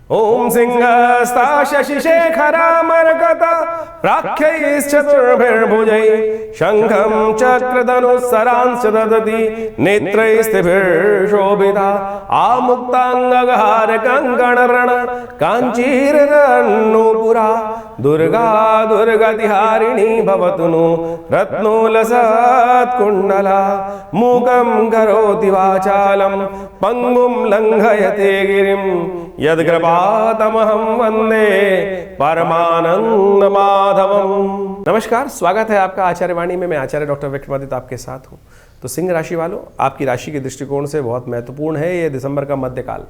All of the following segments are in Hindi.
ओम सिंहस्ता शशिशेखरामर्कत प्राख्यैश्चतुर्भिर्भुजैः शंखं चक्रधनुस्सरांश्च ददति नेत्रैस्तिभिर्शोभिता आमुक्ताङ्गहारकङ्कणरण काञ्चीरन्नूपुरा दुर्गा दुर्गतिहारिणी भवतु नो रत्नोलसत्कुण्डला मूकं करोति वाचालं पंगुं लंघयते गिरिं यद्कृपातमहं वन्दे परमानंद माधवम। नमस्कार, स्वागत है आपका आचार्यवाणी में। मैं आचार्य डॉक्टर विक्रमादित्य आपके साथ हूँ। तो सिंह राशि वालों, आपकी राशि के दृष्टिकोण से बहुत महत्वपूर्ण है ये दिसंबर का मध्यकाल,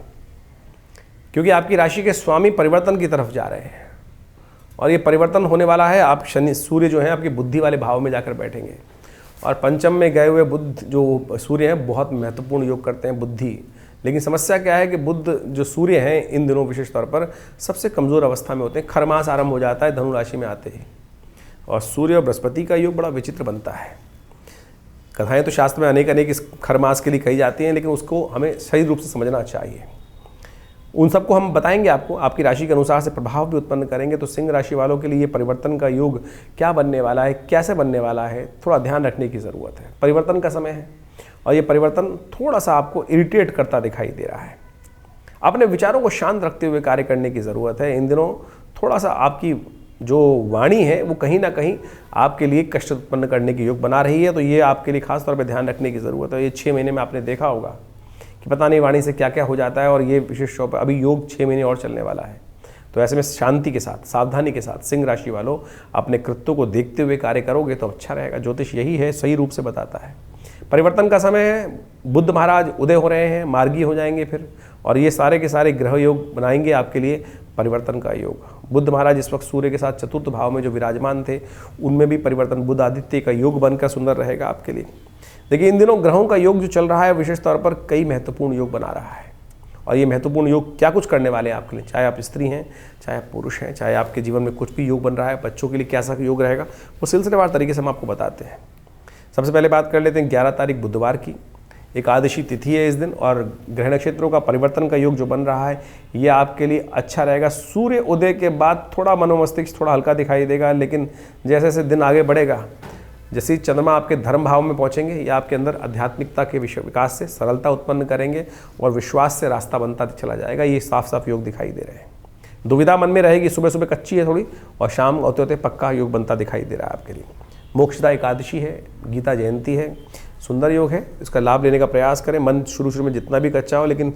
क्योंकि आपकी राशि के स्वामी परिवर्तन की तरफ जा रहे हैं और ये परिवर्तन होने वाला है। आप शनि सूर्य जो है आपकी बुद्धि वाले भाव में जाकर बैठेंगे और पंचम में गए हुए बुध जो सूर्य हैं बहुत महत्वपूर्ण योग करते हैं बुद्धि। लेकिन समस्या क्या है कि बुध जो सूर्य हैं इन दिनों विशेष तौर पर सबसे कमज़ोर अवस्था में होते हैं। खरमास आरंभ हो जाता है धनु राशि में आते ही, और सूर्य और बृहस्पति का योग बड़ा विचित्र बनता है। कथाएं तो शास्त्र में अनेक इस खरमास के लिए कही जाती हैं, लेकिन उसको हमें सही रूप से समझना चाहिए। उन सबको हम बताएंगे आपको, आपकी राशि के अनुसार से प्रभाव भी उत्पन्न करेंगे। तो सिंह राशि वालों के लिए ये परिवर्तन का योग क्या बनने वाला है, कैसे बनने वाला है, थोड़ा ध्यान रखने की ज़रूरत है। परिवर्तन का समय है और ये परिवर्तन थोड़ा सा आपको इरिटेट करता दिखाई दे रहा है। अपने विचारों को शांत रखते हुए कार्य करने की ज़रूरत है। इन दिनों थोड़ा सा आपकी जो वाणी है वो कहीं ना कहीं आपके लिए कष्ट उत्पन्न करने की योग बना रही है। तो ये आपके लिए खास तौर पे ध्यान रखने की ज़रूरत है। ये 6 महीने में आपने देखा होगा कि पता नहीं वाणी से क्या क्या हो जाता है, और ये विशेष तौर पर अभी योग 6 महीने और चलने वाला है। तो ऐसे में शांति के साथ, सावधानी के साथ सिंह राशि वालों अपने कृत्यों को देखते हुए कार्य करोगे तो अच्छा रहेगा। ज्योतिष यही है, सही रूप से बताता है। परिवर्तन का समय है, बुध महाराज उदय हो रहे हैं, मार्गी हो जाएंगे फिर, और ये सारे के सारे ग्रह योग बनाएंगे आपके लिए परिवर्तन का योग। बुध महाराज इस वक्त सूर्य के साथ चतुर्थ भाव में जो विराजमान थे उनमें भी परिवर्तन, बुध आदित्य का योग बनकर सुंदर रहेगा आपके लिए। देखिए, इन दिनों ग्रहों का योग जो चल रहा है विशेष तौर पर कई महत्वपूर्ण योग बना रहा है, और ये महत्वपूर्ण योग क्या कुछ करने वाले हैं आपके लिए, चाहे आप स्त्री हैं, चाहे आप पुरुष हैं, चाहे आपके जीवन में कुछ भी योग बन रहा है, बच्चों के लिए कैसा योग रहेगा, वो सिलसिलेवार तरीके से हम आपको बताते हैं। सबसे पहले बात कर लेते हैं 11 तारीख बुधवार की, एकादशी तिथि है इस दिन, और ग्रह नक्षत्रों का परिवर्तन का योग जो बन रहा है ये आपके लिए अच्छा रहेगा। सूर्य उदय के बाद थोड़ा मनोमस्तिष्क थोड़ा हल्का दिखाई देगा, लेकिन जैसे जैसे दिन आगे बढ़ेगा, जैसे ही चंद्रमा आपके धर्म भाव में पहुंचेंगे, ये आपके अंदर आध्यात्मिकता के विकास से सरलता उत्पन्न करेंगे और विश्वास से रास्ता बनता चला जाएगा। ये साफ साफ योग दिखाई दे रहे हैं। दुविधा मन में रहेगी, सुबह सुबह कच्ची है थोड़ी, और शाम होते होते पक्का योग बनता दिखाई दे रहा है आपके लिए। मोक्षदा एकादशी है, गीता जयंती है, सुंदर योग है, इसका लाभ लेने का प्रयास करें। मन शुरू में जितना भी कच्चा हो, लेकिन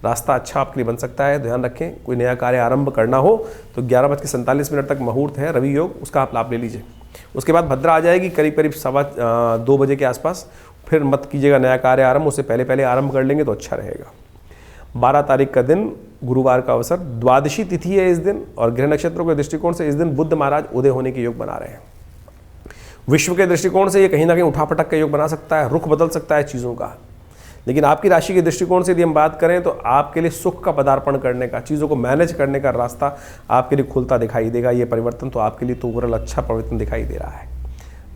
रास्ता अच्छा आपके लिए बन सकता है। ध्यान रखें, कोई नया कार्य आरंभ करना हो तो 11:47 तक मुहूर्त है, रवि योग, उसका आप लाभ ले लीजिए। उसके बाद भद्रा आ जाएगी करीब 2 बजे के आसपास। फिर मत कीजिएगा नया कार्य आरंभ, उससे पहले आरंभ कर लेंगे तो अच्छा रहेगा। 12 तारीख का दिन गुरुवार का अवसर, द्वादशी तिथि है इस दिन, और ग्रह नक्षत्रों के दृष्टिकोण से इस दिन बुध महाराज उदय होने के योग बना रहे हैं। विश्व के दृष्टिकोण से ये कहीं ना कहीं उठापटक का योग बना सकता है, रुख बदल सकता है चीज़ों का। लेकिन आपकी राशि के दृष्टिकोण से यदि हम बात करें तो आपके लिए सुख का पदार्पण करने का, चीज़ों को मैनेज करने का रास्ता आपके लिए खुलता दिखाई देगा। ये परिवर्तन तो आपके लिए तो ओवरऑल अच्छा परिवर्तन दिखाई दे रहा है।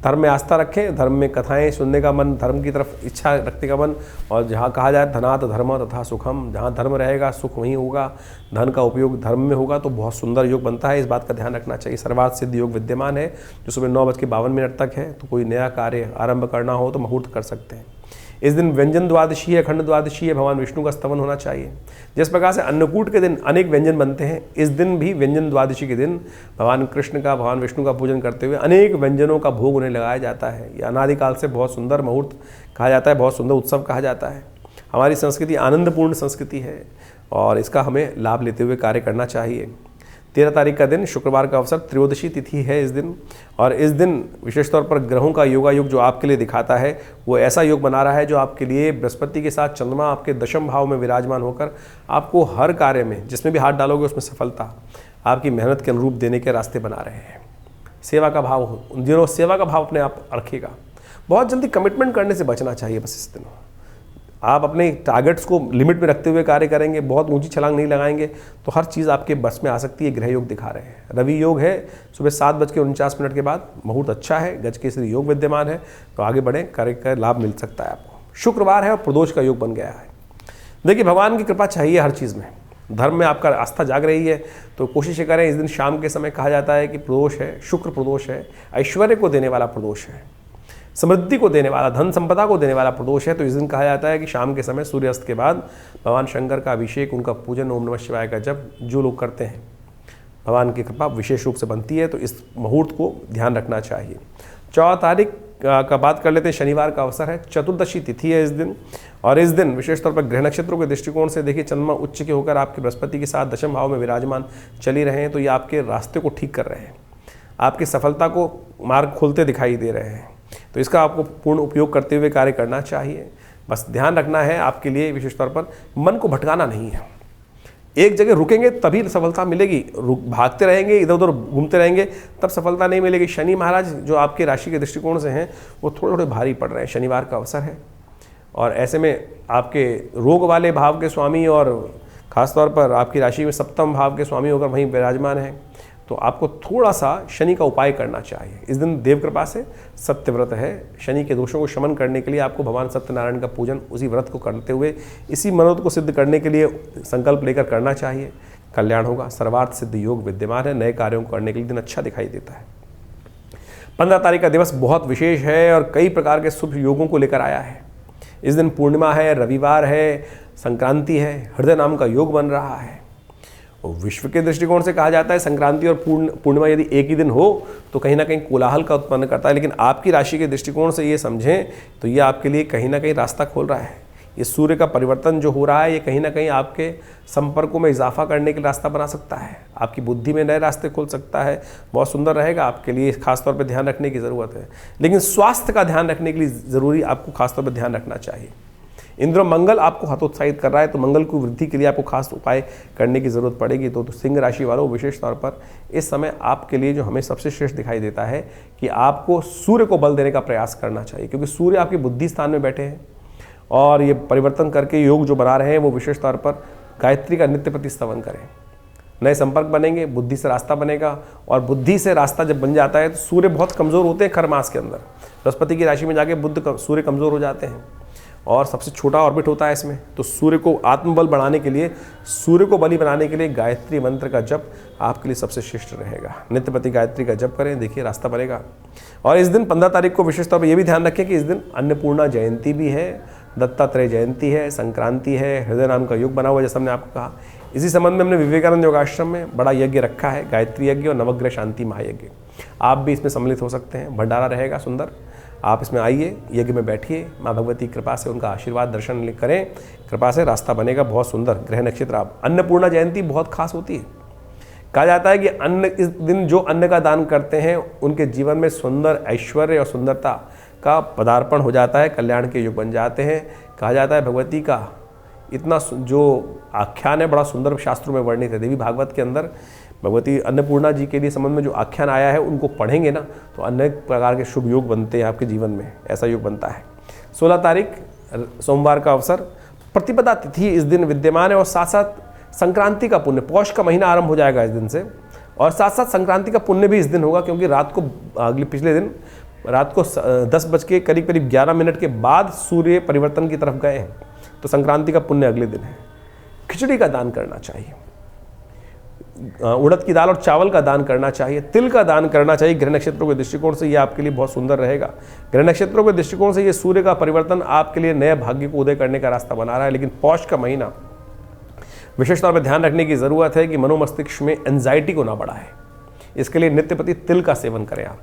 धर्म में आस्था रखें, धर्म में कथाएं सुनने का मन, धर्म की तरफ इच्छा रखने का मन, और जहाँ कहा जाए धनात् धर्म तथा सुखम, जहाँ धर्म रहेगा सुख वहीं होगा, धन का उपयोग धर्म में होगा, तो बहुत सुंदर योग बनता है। इस बात का ध्यान रखना चाहिए। सर्वार्थ सिद्ध योग विद्यमान है जो सुबह 9:52 तक है, तो कोई नया कार्य आरंभ करना हो तो मुहूर्त कर सकते हैं। इस दिन व्यंजन द्वादशी है, अखंड द्वादशी है, भगवान विष्णु का स्तवन होना चाहिए। जिस प्रकार से अन्नकूट के दिन अनेक व्यंजन बनते हैं, इस दिन भी व्यंजन द्वादशी के दिन भगवान कृष्ण का, भगवान विष्णु का पूजन करते हुए अनेक व्यंजनों का भोग उन्हें लगाया जाता है। ये अनादिकाल से बहुत सुंदर मुहूर्त कहा जाता है, बहुत सुंदर उत्सव कहा जाता है। हमारी संस्कृति आनंदपूर्ण संस्कृति है और इसका हमें लाभ लेते हुए कार्य करना चाहिए। 13 तारीख का दिन शुक्रवार का अवसर, त्रयोदशी तिथि है इस दिन, और इस दिन विशेष तौर पर ग्रहों का योगा योग जो आपके लिए दिखाता है वो ऐसा योग बना रहा है जो आपके लिए बृहस्पति के साथ चंद्रमा आपके दशम भाव में विराजमान होकर आपको हर कार्य में जिसमें भी हाथ डालोगे उसमें सफलता, आपकी मेहनत के अनुरूप देने के रास्ते बना रहे हैं। सेवा का भाव हो, उन दिनों सेवा का भाव अपने आप रखेगा। बहुत जल्दी कमिटमेंट करने से बचना चाहिए। बस इस दिनों आप अपने टारगेट्स को लिमिट में रखते हुए कार्य करेंगे, बहुत ऊंची छलांग नहीं लगाएंगे तो हर चीज़ आपके बस में आ सकती है। ग्रह योग दिखा रहे हैं। रवि योग है सुबह 7:49 के बाद, मुहूर्त अच्छा है, गज केसरी योग विद्यमान है, तो आगे बढ़े, कार्य का लाभ मिल सकता है आपको। शुक्रवार है और प्रदोष का योग बन गया है। देखिए, भगवान की कृपा चाहिए हर चीज़ में। धर्म में आपका आस्था जाग रही है तो कोशिश करें। इस दिन शाम के समय कहा जाता है कि प्रदोष है, शुक्र प्रदोष है, ऐश्वर्य को देने वाला प्रदोष है, समृद्धि को देने वाला, धन संपदा को देने वाला प्रदोष है। तो इस दिन कहा जाता है कि शाम के समय सूर्यास्त के बाद भगवान शंकर का अभिषेक, उनका पूजन, ओम नमः शिवाय का जप जो लोग करते हैं, भगवान की कृपा विशेष रूप से बनती है। तो इस मुहूर्त को ध्यान रखना चाहिए। 14 तारीख का बात कर लेते हैं। शनिवार का अवसर है, चतुर्दशी तिथि है इस दिन। और इस दिन विशेष तौर पर ग्रह नक्षत्रों के दृष्टिकोण से देखिए, चंद्रमा उच्च के होकर आपके बृहस्पति के साथ दशम भाव में विराजमान चली रहे हैं। तो ये आपके रास्ते को ठीक कर रहे हैं, आपकी सफलता को मार्ग खोलते दिखाई दे रहे हैं। तो इसका आपको पूर्ण उपयोग करते हुए कार्य करना चाहिए। बस ध्यान रखना है आपके लिए विशेष तौर पर मन को भटकाना नहीं है। एक जगह रुकेंगे तभी सफलता मिलेगी, भागते रहेंगे, इधर उधर घूमते रहेंगे तब सफलता नहीं मिलेगी। शनि महाराज जो आपके राशि के दृष्टिकोण से हैं वो थोड़े थोड़े भारी पड़ रहे हैं। शनिवार का अवसर है और ऐसे में आपके रोग वाले भाव के स्वामी और खासतौर पर आपकी राशि में सप्तम भाव के स्वामी होकर वहीं विराजमान हैं। तो आपको थोड़ा सा शनि का उपाय करना चाहिए। इस दिन देव कृपा से सत्यव्रत है, शनि के दोषों को शमन करने के लिए आपको भगवान सत्यनारायण का पूजन उसी व्रत को करते हुए इसी मनोरथ को सिद्ध करने के लिए संकल्प लेकर करना चाहिए। कल्याण होगा, सर्वार्थ सिद्ध योग विद्यमान है, नए कार्यों को करने के लिए दिन अच्छा दिखाई देता है। 15 तारीख का दिवस बहुत विशेष है और कई प्रकार के शुभ योगों को लेकर आया है। इस दिन पूर्णिमा है, रविवार है, संक्रांति है, हृदय नाम का योग बन रहा है। विश्व के दृष्टिकोण से कहा जाता है संक्रांति और पूर्णिमा यदि एक ही दिन हो तो कहीं ना कहीं कोलाहल का उत्पन्न करता है, लेकिन आपकी राशि के दृष्टिकोण से ये समझें तो ये आपके लिए कहीं ना कहीं रास्ता खोल रहा है। ये सूर्य का परिवर्तन जो हो रहा है ये कहीं ना कहीं आपके संपर्कों में इजाफा करने के लिए रास्ता बना सकता है, आपकी बुद्धि में नए रास्ते खोल सकता है। बहुत सुंदर रहेगा आपके लिए, खासतौर पर ध्यान रखने की ज़रूरत है। लेकिन स्वास्थ्य का ध्यान रखने के लिए ज़रूरी आपको खासतौर पर ध्यान रखना चाहिए। इंद्र मंगल आपको हतोत्साहित कर रहा है तो मंगल की वृद्धि के लिए आपको खास उपाय करने की जरूरत पड़ेगी। तो सिंह राशि वालों विशेष तौर पर इस समय आपके लिए जो हमें सबसे श्रेष्ठ दिखाई देता है कि आपको सूर्य को बल देने का प्रयास करना चाहिए, क्योंकि सूर्य आपके बुद्धि स्थान में बैठे हैं और ये परिवर्तन करके योग जो बना रहे हैं वो विशेष तौर पर गायत्री का नित्य प्रति स्तवन करें। नए संपर्क बनेंगे, बुद्धि से रास्ता बनेगा और बुद्धि से रास्ता जब बन जाता है तो सूर्य बहुत कमज़ोर होते हैं खर मास के अंदर। बृहस्पति की राशि में जाके सूर्य कमज़ोर हो जाते हैं और सबसे छोटा ऑर्बिट होता है इसमें। तो सूर्य को आत्मबल बढ़ाने के लिए, सूर्य को बली बनाने के लिए गायत्री मंत्र का जप आपके लिए सबसे श्रेष्ठ रहेगा। नित्य प्रति गायत्री का जप करें, देखिए रास्ता बनेगा। और इस दिन 15 तारीख को विशेष तौर पर यह भी ध्यान रखें कि इस दिन अन्नपूर्णा जयंती भी है, दत्तात्रेय जयंती है, संक्रांति है, हृदय नाम का योग बना हुआ है जैसा हमने आपको कहा। इसी संबंध में हमने विवेकानंद योगाश्रम में बड़ा यज्ञ रखा है, गायत्री यज्ञ और नवग्रह शांति महायज्ञ। आप भी इसमें सम्मिलित हो सकते हैं, भंडारा रहेगा सुंदर। आप इसमें आइए, यज्ञ में बैठिए, माँ भगवती की कृपा से उनका आशीर्वाद दर्शन करें, कृपा से रास्ता बनेगा बहुत सुंदर। ग्रह नक्षत्र आप अन्नपूर्णा जयंती बहुत खास होती है। कहा जाता है कि अन्न, इस दिन जो अन्न का दान करते हैं उनके जीवन में सुंदर ऐश्वर्य और सुंदरता का पदार्पण हो जाता है, कल्याण के युग बन जाते हैं। कहा जाता है भगवती का इतना जो आख्यान है बड़ा सुंदर शास्त्रों में वर्णित है। देवी भागवत के अंदर भगवती अन्नपूर्णा जी के लिए संबंध में जो आख्यान आया है उनको पढ़ेंगे ना तो अनेक प्रकार के शुभ योग बनते हैं आपके जीवन में, ऐसा योग बनता है। 16 तारीख सोमवार का अवसर, प्रतिपदा तिथि इस दिन विद्यमान है और साथ साथ संक्रांति का पुण्य, पौष का महीना आरंभ हो जाएगा इस दिन से और साथ साथ संक्रांति का पुण्य भी इस दिन होगा, क्योंकि रात को पिछले दिन रात को 10 बज के करीब 11 मिनट के बाद सूर्य परिवर्तन की तरफ गए हैं। तो संक्रांति का पुण्य अगले दिन है। खिचड़ी का दान करना चाहिए, उड़द की दाल और चावल का दान करना चाहिए, तिल का दान करना चाहिए। ग्रह नक्षत्रों के दृष्टिकोण से ये आपके लिए बहुत सुंदर रहेगा। ग्रह नक्षत्रों के दृष्टिकोण से ये सूर्य का परिवर्तन आपके लिए नए भाग्य को उदय करने का रास्ता बना रहा है। लेकिन पौष का महीना विशेष तौर पर ध्यान रखने की जरूरत है कि मनोमस्तिष्क में एंजाइटी को ना बढ़ाए। इसके लिए नित्य प्रति तिल का सेवन करें आप।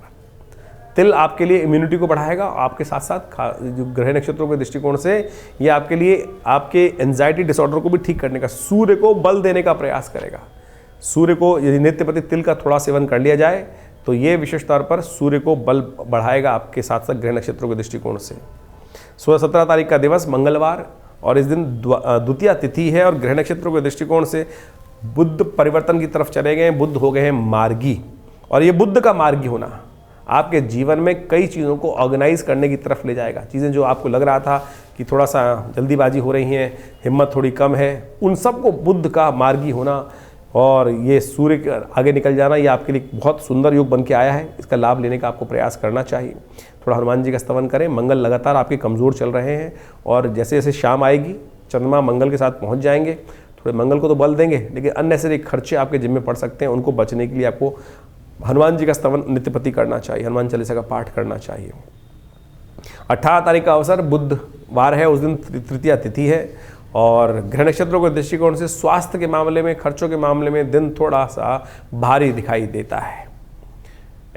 तिल आपके लिए इम्यूनिटी को बढ़ाएगा, आपके साथ साथ जो ग्रह नक्षत्रों के दृष्टिकोण से ये आपके लिए आपके एंजाइटी डिसऑर्डर को भी ठीक करने का, सूर्य को बल देने का प्रयास करेगा। सूर्य को यदि नित्य प्रति तिल का थोड़ा सेवन कर लिया जाए तो ये विशेष तौर पर सूर्य को बल बढ़ाएगा आपके साथ साथ ग्रह नक्षत्रों के दृष्टिकोण से। 16-17 तारीख का दिवस मंगलवार और इस दिन द्वितीया तिथि है और ग्रह नक्षत्रों के दृष्टिकोण से बुद्ध परिवर्तन की तरफ चले गए, बुद्ध हो गए हैं मार्गी। और ये बुद्ध का मार्गी होना आपके जीवन में कई चीज़ों को ऑर्गेनाइज करने की तरफ ले जाएगा। चीज़ें जो आपको लग रहा था कि थोड़ा सा जल्दीबाजी हो रही हैं, हिम्मत थोड़ी कम है, उन सबको बुद्ध का मार्गी होना और ये सूर्य के आगे निकल जाना, ये आपके लिए बहुत सुंदर योग बन के आया है। इसका लाभ लेने का आपको प्रयास करना चाहिए। थोड़ा हनुमान जी का स्तवन करें। मंगल लगातार आपके कमज़ोर चल रहे हैं और जैसे जैसे शाम आएगी चंद्रमा मंगल के साथ पहुंच जाएंगे थोड़े मंगल को तो बल देंगे, लेकिन अननेसेसरी खर्चे आपके जिम्मे में पड़ सकते हैं। उनको बचने के लिए आपको हनुमान जी का स्तवन नित्यप्रति करना चाहिए, हनुमान चालीसा का पाठ करना चाहिए। 18 तारीख का अवसर बुधवार है, उस दिन तृतीया तिथि है और ग्रह नक्षत्रों के दृष्टिकोण से स्वास्थ्य के मामले में, खर्चों के मामले में दिन थोड़ा सा भारी दिखाई देता है।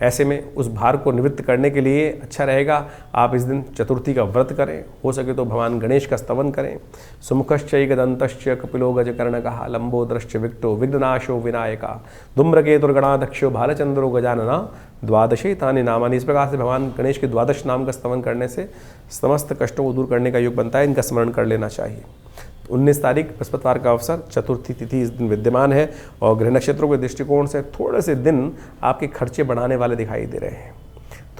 ऐसे में उस भार को निवृत्त करने के लिए अच्छा रहेगा आप इस दिन चतुर्थी का व्रत करें, हो सके तो भगवान गणेश का स्तवन करें। सुमुखश्चैकदन्तश्च कपिलो गजकर्णकः लंबोदरश्च विक्टो विघ्ननाशो विनायका धूम्रकेतुर्गणाध्यक्षो भालचंद्रो गजानना द्वादशे तानि नामानि। इस प्रकार से भगवान गणेश के द्वादश नाम का स्तवन करने से समस्त कष्टों को दूर करने का योग बनता है। इनका स्मरण कर लेना चाहिए। 19 तारीख बृहस्पतिवार का अवसर, चतुर्थी तिथि इस दिन विद्यमान है और ग्रह नक्षत्रों के दृष्टिकोण से थोड़े से दिन आपके खर्चे बढ़ाने वाले दिखाई दे रहे हैं।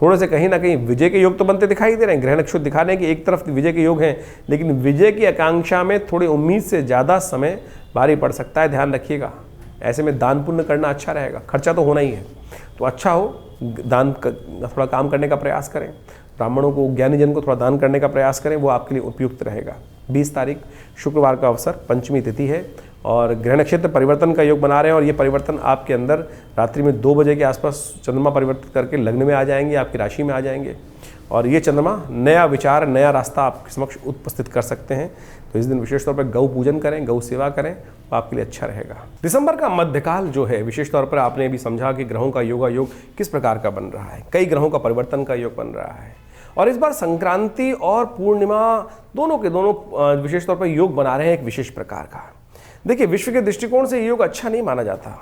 थोड़े से कहीं ना कहीं विजय के योग तो बनते दिखाई दे रहे हैं। ग्रह नक्षत्र दिखा रहे हैं कि एक तरफ विजय के योग हैं, लेकिन विजय की आकांक्षा में थोड़ी उम्मीद से ज़्यादा समय भारी पड़ सकता है, ध्यान रखिएगा। ऐसे में दान पुण्य करना अच्छा रहेगा, खर्चा तो होना ही है, तो अच्छा हो दान थोड़ा काम करने का प्रयास करें। ब्राह्मणों को, ज्ञानी जन को थोड़ा दान करने का प्रयास करें, वो आपके लिए उपयुक्त रहेगा। 20 तारीख शुक्रवार का अवसर, पंचमी तिथि है और ग्रह नक्षत्र परिवर्तन का योग बना रहे हैं और ये परिवर्तन आपके अंदर रात्रि में 2 बजे के आसपास चंद्रमा परिवर्तित करके लग्न में आ जाएंगे, आपकी राशि में आ जाएंगे और ये चंद्रमा नया विचार, नया रास्ता आपके समक्ष उपस्थित कर सकते हैं। तो इस दिन विशेष तौर पर गौ पूजन करें, गौ सेवा करें, तो आपके लिए अच्छा रहेगा। दिसंबर का मध्यकाल जो है, विशेष तौर पर आपने भी समझा कि ग्रहों का योग किस प्रकार का बन रहा है। कई ग्रहों का परिवर्तन का योग बन रहा है और इस बार संक्रांति और पूर्णिमा दोनों के दोनों विशेष तौर पर योग बना रहे हैं एक विशेष प्रकार का। देखिए, विश्व के दृष्टिकोण से योग अच्छा नहीं माना जाता।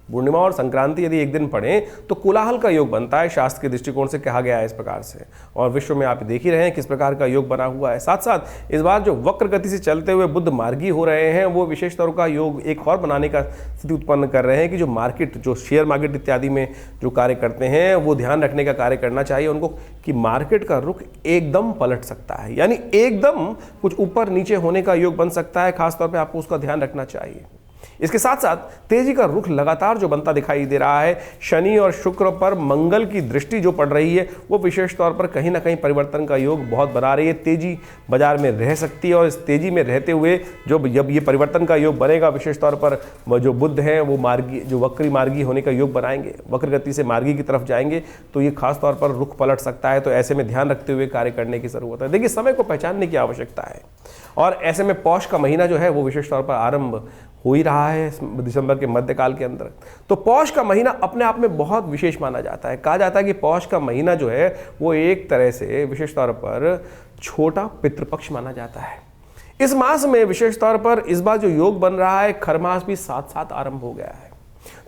पूर्णिमा और संक्रांति यदि एक दिन पड़े तो कोलाहल का योग बनता है, शास्त्र के दृष्टिकोण से कहा गया है इस प्रकार से। और विश्व में आप देख ही रहे हैं किस प्रकार का योग बना हुआ है। साथ साथ इस बार जो वक्र गति से चलते हुए बुद्ध मार्गी हो रहे हैं, वो विशेष तौर का योग एक और बनाने का स्थिति उत्पन्न कर रहे हैं कि जो मार्केट, जो शेयर मार्केट इत्यादि में जो कार्य करते हैं, वो ध्यान रखने का कार्य करना चाहिए उनको कि मार्केट का रुख एकदम पलट सकता है, यानी एकदम कुछ ऊपर नीचे होने का योग बन सकता है। खासतौर पर आपको उसका ध्यान रखना चाहिए। इसके साथ साथ तेजी का रुख लगातार जो बनता दिखाई दे रहा है, शनि और शुक्र पर मंगल की दृष्टि जो पड़ रही है, वो विशेष तौर पर कहीं ना कहीं परिवर्तन का योग बहुत बना रही है। तेजी बाजार में रह सकती है और इस तेजी में रहते हुए जब ये परिवर्तन का योग बनेगा, विशेष तौर पर जो बुद्ध हैं वो मार्गी, जो वक्री मार्गी होने का योग बनाएंगे, वक्र गति से मार्गी की तरफ जाएंगे, तो ये खास तौर पर रुख पलट सकता है। तो ऐसे में ध्यान रखते हुए कार्य करने की जरूरत है। देखिए, समय को पहचानने की आवश्यकता है और ऐसे में पौष का महीना जो है वो विशेष तौर पर आरंभ हो ही रहा है दिसंबर के मध्यकाल के अंदर। तो पौष का महीना अपने आप में बहुत विशेष माना जाता है। कहा जाता है कि पौष का महीना जो है वो एक तरह से विशेष तौर पर छोटा पितृपक्ष माना जाता है। इस मास में विशेष तौर पर इस बार जो योग बन रहा है, खरमास भी साथ साथ आरंभ हो गया है।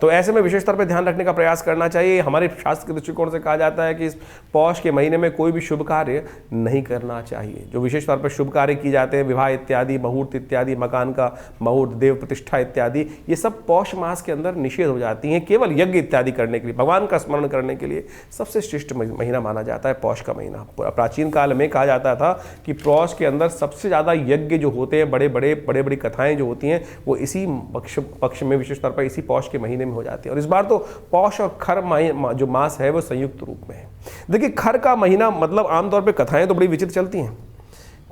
तो ऐसे में विशेष तौर पर ध्यान रखने का प्रयास करना चाहिए। हमारे शास्त्र के दृष्टिकोण से कहा जाता है कि इस पौष के महीने में कोई भी शुभ कार्य नहीं करना चाहिए। जो विशेष तौर पर शुभ कार्य किए जाते हैं, विवाह इत्यादि, मुहूर्त इत्यादि, मकान का मुहूर्त, देव प्रतिष्ठा इत्यादि, ये सब पौष मास के अंदर निषेध हो जाती हैं। केवल यज्ञ इत्यादि करने के लिए, भगवान का स्मरण करने के लिए सबसे श्रेष्ठ महीना माना जाता है पौष का महीना। प्राचीन काल में कहा जाता था कि पौष के अंदर सबसे ज़्यादा यज्ञ जो होते हैं, बड़े बड़ी कथाएँ जो होती हैं, वो इसी पक्ष में विशेष तौर पर इसी पौष के महीने में हो जाती है। और इस बार तो पौष और खर जो मास है वो संयुक्त रूप में है। देखिए, खर का महीना मतलब आमतौर पे कथाएं तो बड़ी विचित्र चलती हैं।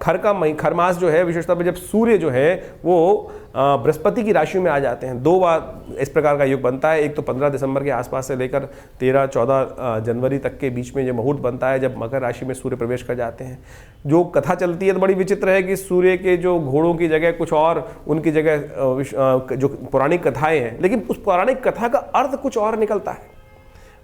खर मास जो है विशेष तौर पे जब सूर्य जो है वो बृहस्पति की राशि में आ जाते हैं, 2 बार इस प्रकार का योग बनता है। एक तो 15 दिसंबर के आसपास से लेकर 13-14 जनवरी तक के बीच में जो मुहूर्त बनता है, जब मकर राशि में सूर्य प्रवेश कर जाते हैं। जो कथा चलती है तो बड़ी विचित्र है कि सूर्य के जो घोड़ों की जगह कुछ और, उनकी जगह जो पौराणिक कथाएं हैं, लेकिन उस पौराणिक कथा का अर्थ कुछ और निकलता है।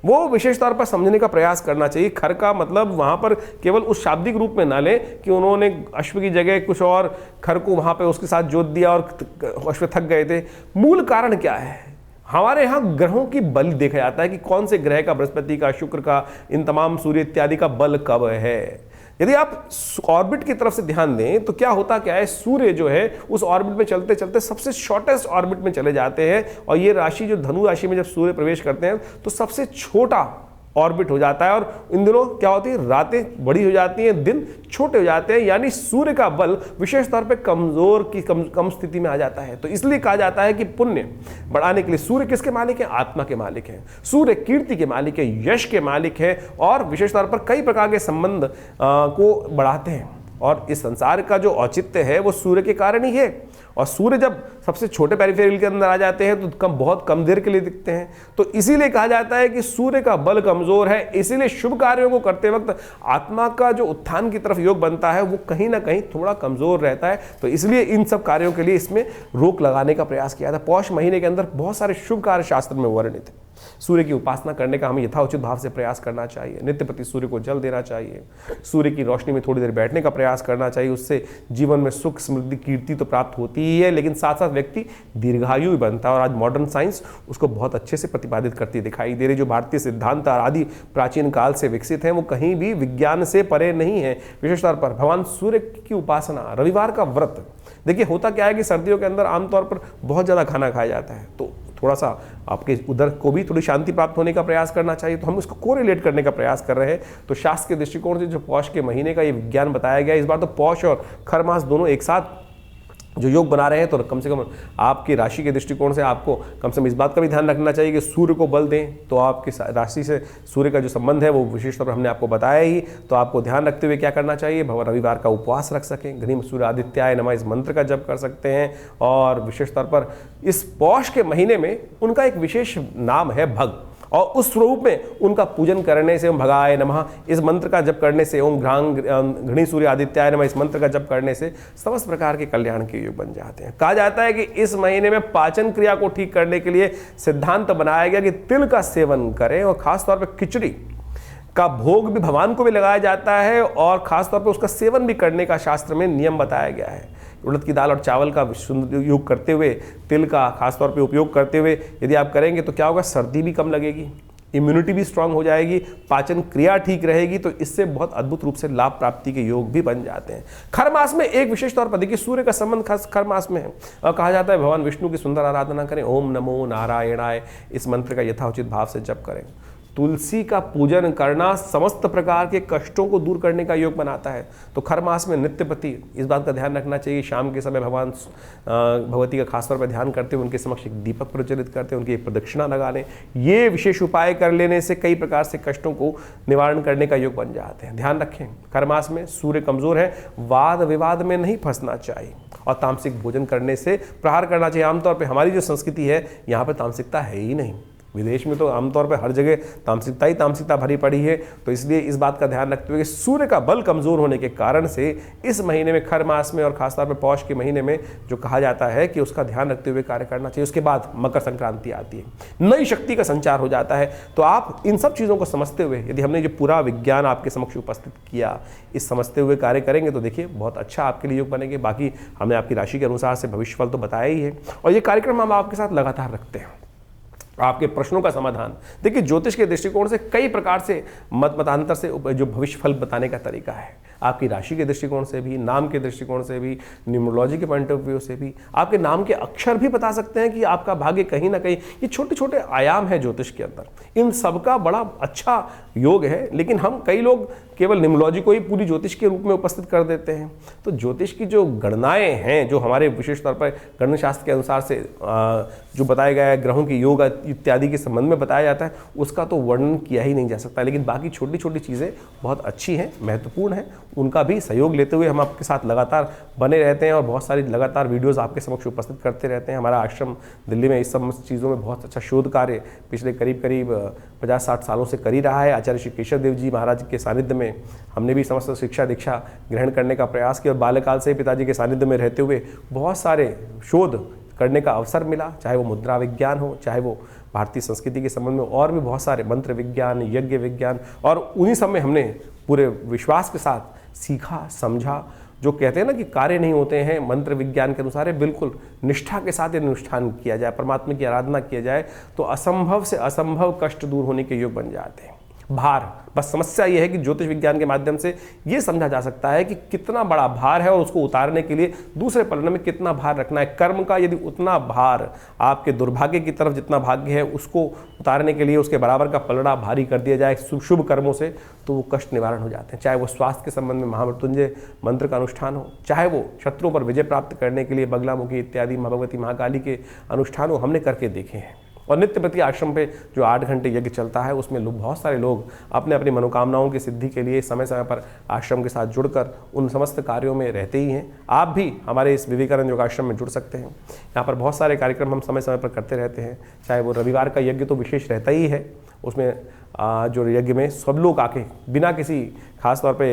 वो विशेष तौर पर समझने का प्रयास करना चाहिए। खर का मतलब वहाँ पर केवल उस शाब्दिक रूप में ना लें कि उन्होंने अश्व की जगह कुछ और खर को वहाँ पे उसके साथ जोत दिया और अश्व थक गए थे। मूल कारण क्या है? हमारे यहाँ ग्रहों की बल देखा जाता है कि कौन से ग्रह का, बृहस्पति का, शुक्र का, इन तमाम सूर्य इत्यादि का बल कब है। यदि आप ऑर्बिट की तरफ से ध्यान दें तो क्या है, सूर्य जो है उस ऑर्बिट में चलते चलते सबसे शॉर्टेस्ट ऑर्बिट में चले जाते हैं और ये राशि जो धनु राशि में जब सूर्य प्रवेश करते हैं तो सबसे छोटा ऑर्बिट हो जाता है और इन दिनों क्या होती है, रातें बड़ी हो जाती हैं, दिन छोटे हो जाते हैं, यानी सूर्य का बल विशेष तौर पे कमजोर की कम स्थिति में आ जाता है। तो इसलिए कहा जाता है कि पुण्य बढ़ाने के लिए सूर्य किसके मालिक है? आत्मा के मालिक हैं। सूर्य कीर्ति के मालिक है, यश के मालिक है और विशेष तौर पर कई प्रकार के संबंध को बढ़ाते हैं। और इस संसार का जो औचित्य है वो सूर्य के कारण ही है। और सूर्य जब सबसे छोटे पेरिफेरल के अंदर आ जाते हैं तो बहुत कम देर के लिए दिखते हैं। तो इसीलिए कहा जाता है कि सूर्य का बल कमजोर है, इसीलिए शुभ कार्यों को करते वक्त आत्मा का जो उत्थान की तरफ योग बनता है वो कहीं ना कहीं थोड़ा कमजोर रहता है। तो इसलिए इन सब कार्यों के लिए इसमें रोक लगाने का प्रयास किया था। पौष महीने के अंदर बहुत सारे शुभ कार्य शास्त्र में वर्णित है। सूर्य की उपासना करने का हमें यथाउचित भाव से प्रयास करना चाहिए। नित्य प्रति सूर्य को जल देना चाहिए। सूर्य की रोशनी में थोड़ी देर बैठने का प्रयास करना चाहिए। उससे जीवन में सुख समृद्धि कीर्ति तो प्राप्त होती ही है, लेकिन साथ साथ व्यक्ति दीर्घायु भी बनता है। और आज मॉडर्न साइंस उसको बहुत अच्छे से प्रतिपादित करती दिखाई दे रही। जो भारतीय सिद्धांत आदि प्राचीन काल से विकसित है वो कहीं भी विज्ञान से परे नहीं है। विशेष तौर पर भगवान सूर्य की उपासना, रविवार का व्रत। देखिए होता क्या है कि सर्दियों के अंदर आमतौर पर बहुत ज़्यादा खाना खाया जाता है, तो थोड़ा सा आपके उधर को भी थोड़ी शांति प्राप्त होने का प्रयास करना चाहिए। तो हम उसको कोरिलेट करने का प्रयास कर रहे हैं। तो शास्त्र के दृष्टिकोण से जो पौष के महीने का ये विज्ञान बताया गया, इस बार तो पौष और खर मास दोनों एक साथ जो योग बना रहे हैं, तो कम से कम आपकी राशि के दृष्टिकोण से आपको कम से कम इस बात का भी ध्यान रखना चाहिए कि सूर्य को बल दें। तो आपकी राशि से सूर्य का जो संबंध है वो विशेष तौर पर हमने आपको बताया ही। तो आपको ध्यान रखते हुए क्या करना चाहिए, रविवार का उपवास रख सकें, घनीम सूर्य आदित्याय नमः इस मंत्र का जप कर सकते हैं। और विशेष तौर पर इस पौष के महीने में उनका एक विशेष नाम है भग, और उस स्वरूप में उनका पूजन करने से, ओम भगाय नमः इस मंत्र का जप करने से, ओम घृणी सूर्य आदित्याय नमः इस मंत्र का जप करने से समस्त प्रकार के कल्याण के योग बन जाते हैं। कहा जाता है कि इस महीने में पाचन क्रिया को ठीक करने के लिए सिद्धांत बनाया गया कि तिल का सेवन करें, और खासतौर पर खिचड़ी का भोग भी भगवान को भी लगाया जाता है, और खासतौर पर उसका सेवन भी करने का शास्त्र में नियम बताया गया है। उड़द की दाल और चावल का योग करते हुए, तिल का खासतौर पे उपयोग करते हुए यदि आप करेंगे तो क्या होगा, सर्दी भी कम लगेगी, इम्यूनिटी भी स्ट्रांग हो जाएगी, पाचन क्रिया ठीक रहेगी। तो इससे बहुत अद्भुत रूप से लाभ प्राप्ति के योग भी बन जाते हैं। खर मास में एक विशेष तौर पर देखिए सूर्य का संबंध खास खर मास में है, और कहा जाता है भगवान विष्णु की सुंदर आराधना करें, ओम नमो नारायणाय इस मंत्र का यथाउचित भाव से जप करें। तुलसी का पूजन करना समस्त प्रकार के कष्टों को दूर करने का योग बनाता है। तो खर मास में नित्य प्रति इस बात का ध्यान रखना चाहिए, शाम के समय भगवान भगवती का खासतौर पर ध्यान करते हुए उनके समक्ष एक दीपक प्रज्वलित करते हैं, उनकी एक प्रदक्षिणा लगा लें। ये विशेष उपाय कर लेने से कई प्रकार से कष्टों को निवारण करने का योग बन जाते हैं। ध्यान रखें खर मास में सूर्य कमजोर है, वाद विवाद में नहीं फंसना चाहिए, और तामसिक भोजन करने से प्रहार करना चाहिए। आमतौर पर हमारी जो संस्कृति है यहाँ पर तामसिकता है ही नहीं। विदेश में तो आमतौर पर हर जगह तामसिकता ही तामसिकता भरी पड़ी है। तो इसलिए इस बात का ध्यान रखते हुए कि सूर्य का बल कमजोर होने के कारण से इस महीने में, खर मास में और खासतौर पर पौष के महीने में जो कहा जाता है कि उसका ध्यान रखते हुए कार्य करना चाहिए। उसके बाद मकर संक्रांति आती है, नई शक्ति का संचार हो जाता है। तो आप इन सब चीज़ों को समझते हुए, यदि हमने जो पूरा विज्ञान आपके समक्ष उपस्थित किया, इस समझते हुए कार्य करेंगे तो देखिए बहुत अच्छा आपके लिए योग बनेंगे। बाकी हमने आपकी राशि के अनुसार से भविष्यफल तो बताया ही है, और ये कार्यक्रम हम आपके साथ लगातार रखते हैं। आपके प्रश्नों का समाधान देखिए, ज्योतिष के दृष्टिकोण से कई प्रकार से मतांतर से जो भविष्य फल बताने का तरीका है, आपकी राशि के दृष्टिकोण से भी, नाम के दृष्टिकोण से भी, न्यूमरोलॉजी के पॉइंट ऑफ व्यू से भी, आपके नाम के अक्षर भी बता सकते हैं कि आपका भाग्य कहीं ना कहीं, ये छोटे छोटे आयाम है ज्योतिष के अंदर, इन सबका बड़ा अच्छा योग है। लेकिन हम कई लोग केवल न्यूमरोलॉजी को ही पूरी ज्योतिष के रूप में उपस्थित कर देते हैं। तो ज्योतिष की जो गणनाएं हैं, जो हमारे विशेष तौर पर गणना शास्त्र के अनुसार से जो बताया गया है, ग्रहों की योग इत्यादि के संबंध में बताया जाता है, उसका तो वर्णन किया ही नहीं जा सकता। लेकिन बाकी छोटी छोटी चीज़ें बहुत अच्छी हैं, महत्वपूर्ण हैं, उनका भी सहयोग लेते हुए हम आपके साथ लगातार बने रहते हैं, और बहुत सारी लगातार वीडियोज़ आपके समक्ष उपस्थित करते रहते हैं। हमारा आश्रम दिल्ली में इस सब चीज़ों में बहुत अच्छा शोध कार्य पिछले करीब 50-60 सालों से कर ही रहा है। आचार्य श्री केशव देव जी महाराज के सानिध्य में हमने भी समस्त शिक्षा दीक्षा ग्रहण करने का प्रयास किया, और बाल्यकाल से पिताजी के सानिध्य में रहते हुए बहुत सारे शोध करने का अवसर मिला, चाहे वो मुद्रा विज्ञान हो, चाहे वो भारतीय संस्कृति के संबंध में और भी बहुत सारे मंत्र विज्ञान, यज्ञ विज्ञान, और उन्हीं सब में हमने पूरे विश्वास के साथ सीखा, समझा। जो कहते हैं ना कि कार्य नहीं होते हैं मंत्र विज्ञान के अनुसार, बिल्कुल निष्ठा के साथ यदि अनुष्ठान किया जाए, परमात्मा की आराधना किया जाए, तो असंभव से असंभव कष्ट दूर होने के योग बन जाते हैं। भार, बस समस्या यह है कि ज्योतिष विज्ञान के माध्यम से ये समझा जा सकता है कि कितना बड़ा भार है, और उसको उतारने के लिए दूसरे पलड़े में कितना भार रखना है। कर्म का यदि उतना भार, आपके दुर्भाग्य की तरफ जितना भाग्य है उसको उतारने के लिए उसके बराबर का पलड़ा भारी कर दिया जाए शुभ कर्मों से, तो वो कष्ट निवारण हो जाते हैं। चाहे वो स्वास्थ्य के संबंध में महामृत्युंजय मंत्र का अनुष्ठान हो, चाहे वो शत्रुओं पर विजय प्राप्त करने के लिए बगलामुखी इत्यादि भगवती महाकाली के अनुष्ठान हो, हमने करके देखे हैं। और नित्य प्रति आश्रम पे जो 8 घंटे यज्ञ चलता है उसमें बहुत सारे लोग अपने अपनी मनोकामनाओं की सिद्धि के लिए समय समय पर आश्रम के साथ जुड़कर उन समस्त कार्यों में रहते ही हैं। आप भी हमारे इस विवेकानंद योगाश्रम में जुड़ सकते हैं। यहाँ पर बहुत सारे कार्यक्रम हम समय समय पर करते रहते हैं, चाहे वो रविवार का यज्ञ तो विशेष रहता ही है, उसमें जो यज्ञ में सब लोग आके बिना किसी खास तौर पे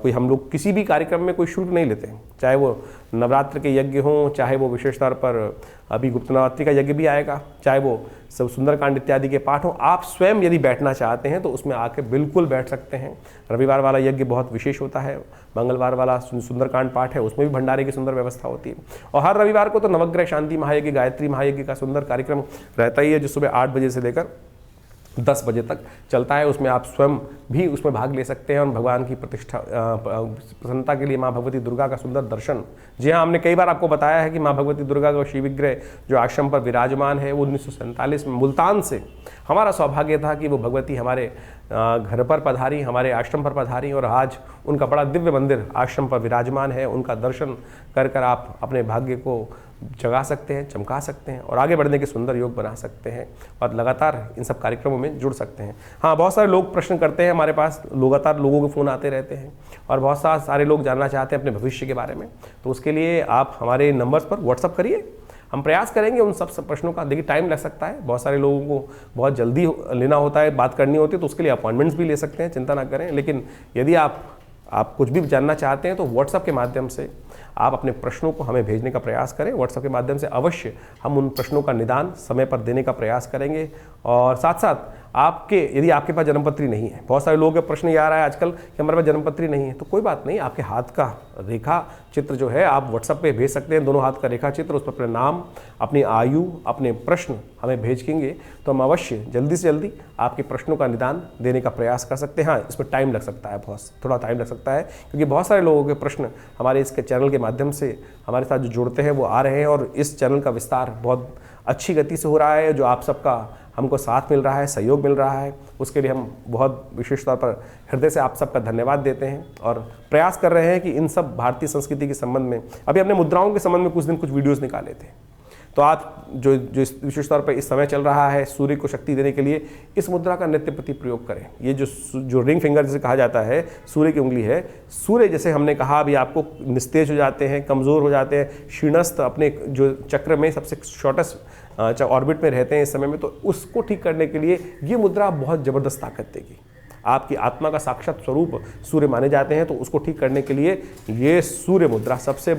कोई हम लोग किसी भी कार्यक्रम में कोई शुल्क नहीं लेते हैं, चाहे वो नवरात्र के यज्ञ हों, चाहे वो विशेष तौर पर अभी गुप्त नवरात्रि का यज्ञ भी आएगा, चाहे वो सब सुंदरकांड इत्यादि के पाठ हों। आप स्वयं यदि बैठना चाहते हैं तो उसमें आके बिल्कुल बैठ सकते हैं। रविवार वाला यज्ञ बहुत विशेष होता है, मंगलवार वाला सुंदरकांड पाठ है, उसमें भी भंडारे की सुंदर व्यवस्था होती है। और हर रविवार को तो नवग्रह शांति महायज्ञ, गायत्री महायज्ञ का सुंदर कार्यक्रम रहता ही है, जो सुबह 8 बजे से लेकर 10 बजे तक चलता है। उसमें आप स्वयं भी उसमें भाग ले सकते हैं और भगवान की प्रतिष्ठा प्रसन्नता के लिए माँ भगवती दुर्गा का सुंदर दर्शन। जी हाँ, हमने कई बार आपको बताया है कि माँ भगवती दुर्गा का शिव विग्रह जो आश्रम पर विराजमान है वो 1947 में मुल्तान से हमारा सौभाग्य था कि वो भगवती हमारे घर पर पधारी, हमारे आश्रम पर पधारी, और आज उनका बड़ा दिव्य मंदिर आश्रम पर विराजमान है। उनका दर्शन कर कर आप अपने भाग्य को जगा सकते हैं, चमका सकते हैं और आगे बढ़ने के सुंदर योग बना सकते हैं और लगातार इन सब कार्यक्रमों में जुड़ सकते हैं। हाँ, बहुत सारे लोग प्रश्न करते हैं, हमारे पास लगातार लोगों के फ़ोन आते रहते हैं और बहुत सारे लोग जानना चाहते हैं अपने भविष्य के बारे में। तो उसके लिए आप हमारे नंबर्स पर व्हाट्सअप करिए, हम प्रयास करेंगे उन सब प्रश्नों का। देखिए, टाइम लग सकता है, बहुत सारे लोगों को बहुत जल्दी लेना होता है, बात करनी होती है, तो उसके लिए अपॉइंटमेंट्स भी ले सकते हैं, चिंता ना करें। लेकिन यदि आप कुछ भी जानना चाहते हैं तो व्हाट्सएप के माध्यम से आप अपने प्रश्नों को हमें भेजने का प्रयास करें। व्हाट्सएप के माध्यम से अवश्य हम उन प्रश्नों का निदान समय पर देने का प्रयास करेंगे। और साथ साथ यदि आपके पास जन्मपत्री नहीं है, बहुत सारे लोगों का प्रश्न ये आ रहा है आजकल कि हमारे पास जन्मपत्री नहीं है, तो कोई बात नहीं, आपके हाथ का रेखा चित्र जो है आप व्हाट्सएप पे भेज सकते हैं, दोनों हाथ का रेखा चित्र, उस पर अपने नाम, अपनी आयु, अपने प्रश्न हमें भेजेंगे तो हम अवश्य जल्दी से जल्दी आपके प्रश्नों का निदान देने का प्रयास कर सकते हैं। हाँ, इसमें टाइम लग सकता है, थोड़ा टाइम लग सकता है, क्योंकि बहुत सारे लोगों के प्रश्न हमारे इसके चैनल के माध्यम से हमारे साथ जो जुड़ते हैं वो आ रहे हैं और इस चैनल का विस्तार बहुत अच्छी गति से हो रहा है। जो आप सबका हमको साथ मिल रहा है, सहयोग मिल रहा है, उसके लिए हम बहुत विशेष तौर पर हृदय से आप सबका धन्यवाद देते हैं और प्रयास कर रहे हैं कि इन सब भारतीय संस्कृति के संबंध में, अभी हमने मुद्राओं के संबंध में कुछ वीडियोस निकाले थे, तो आप जो विशेष तौर पर इस समय चल रहा है सूर्य को शक्ति देने के लिए, इस मुद्रा का नित्य प्रति प्रयोग करें। ये जो रिंग फिंगर जिसे कहा जाता है, सूर्य की उंगली है, सूर्य जैसे हमने कहा अभी आपको निस्तेज हो जाते हैं, कमज़ोर हो जाते हैं, क्षीणस्थ अपने जो चक्र में सबसे शॉर्टेस्ट ऑर्बिट में रहते हैं इस समय में, तो उसको ठीक करने के लिए ये मुद्रा बहुत ज़बरदस्त ताकत देगी। आपकी आत्मा का साक्षात स्वरूप सूर्य माने जाते हैं, तो उसको ठीक करने के लिए ये सूर्य मुद्रा, सबसे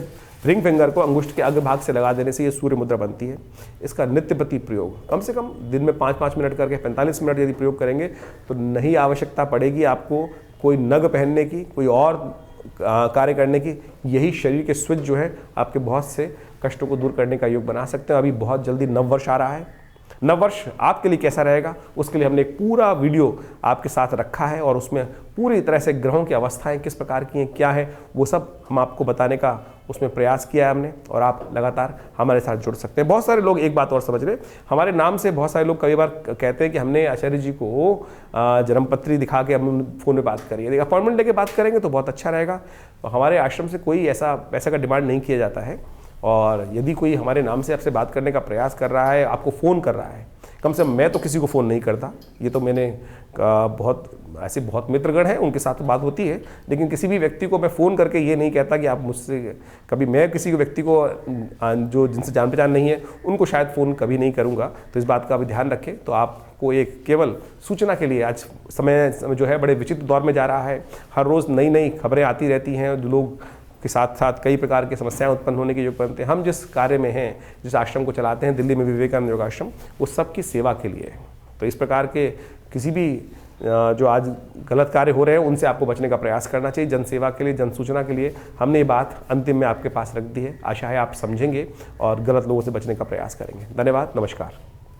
रिंग फिंगर को अंगुष्ठ के अग्रभाग से लगा देने से ये सूर्य मुद्रा बनती है। इसका नित्य प्रति प्रयोग कम से कम दिन में 5-5 मिनट करके 45 मिनट यदि प्रयोग करेंगे तो नहीं आवश्यकता पड़ेगी आपको कोई नग पहनने की, कोई और कार्य करने की। यही शरीर के स्विच जो है आपके बहुत से कष्टों को दूर करने का योग बना सकते हैं। अभी बहुत जल्दी नववर्ष आ रहा है, नववर्ष आपके लिए कैसा रहेगा उसके लिए हमने एक पूरा वीडियो आपके साथ रखा है और उसमें पूरी तरह से ग्रहों की अवस्थाएं किस प्रकार की हैं, क्या है, वो सब हम आपको बताने का उसमें प्रयास किया है हमने, और आप लगातार हमारे साथ जुड़ सकते हैं। बहुत सारे लोग एक बात और समझ रहे, हमारे नाम से बहुत सारे लोग कई बार कहते हैं कि हमने आचार्य जी को जन्मपत्री दिखा के हम फ़ोन में बात करिए, अपॉइंटमेंट लेके बात करेंगे तो बहुत अच्छा रहेगा। हमारे आश्रम से कोई ऐसा पैसे का डिमांड नहीं किया जाता है, और यदि कोई हमारे नाम से आपसे बात करने का प्रयास कर रहा है, आपको फ़ोन कर रहा है, कम से कम मैं तो किसी को फ़ोन नहीं करता, ये तो मैंने बहुत मित्रगण हैं उनके साथ बात होती है, लेकिन किसी भी व्यक्ति को मैं फ़ोन करके ये नहीं कहता कि आप मुझसे, कभी मैं किसी व्यक्ति को जो जिनसे जान पहचान नहीं है उनको शायद फ़ोन कभी नहीं करूँगा। तो इस बात का भी ध्यान रखें। तो आपको एक केवल सूचना के लिए, आज समय जो है बड़े विचित्र दौर में जा रहा है, हर रोज़ नई नई खबरें आती रहती हैं, जो लोग के साथ साथ कई प्रकार की समस्याएं उत्पन्न होने के योग बनते हैं। हम जिस कार्य में हैं, जिस आश्रम को चलाते हैं दिल्ली में विवेकानंद योगाश्रम, वो सबकी सेवा के लिए है। तो इस प्रकार के किसी भी जो आज गलत कार्य हो रहे हैं उनसे आपको बचने का प्रयास करना चाहिए। जन सेवा के लिए, जन सूचना के लिए हमने ये बात अंतिम में आपके पास रख दी है। आशा है आप समझेंगे और गलत लोगों से बचने का प्रयास करेंगे। धन्यवाद, नमस्कार।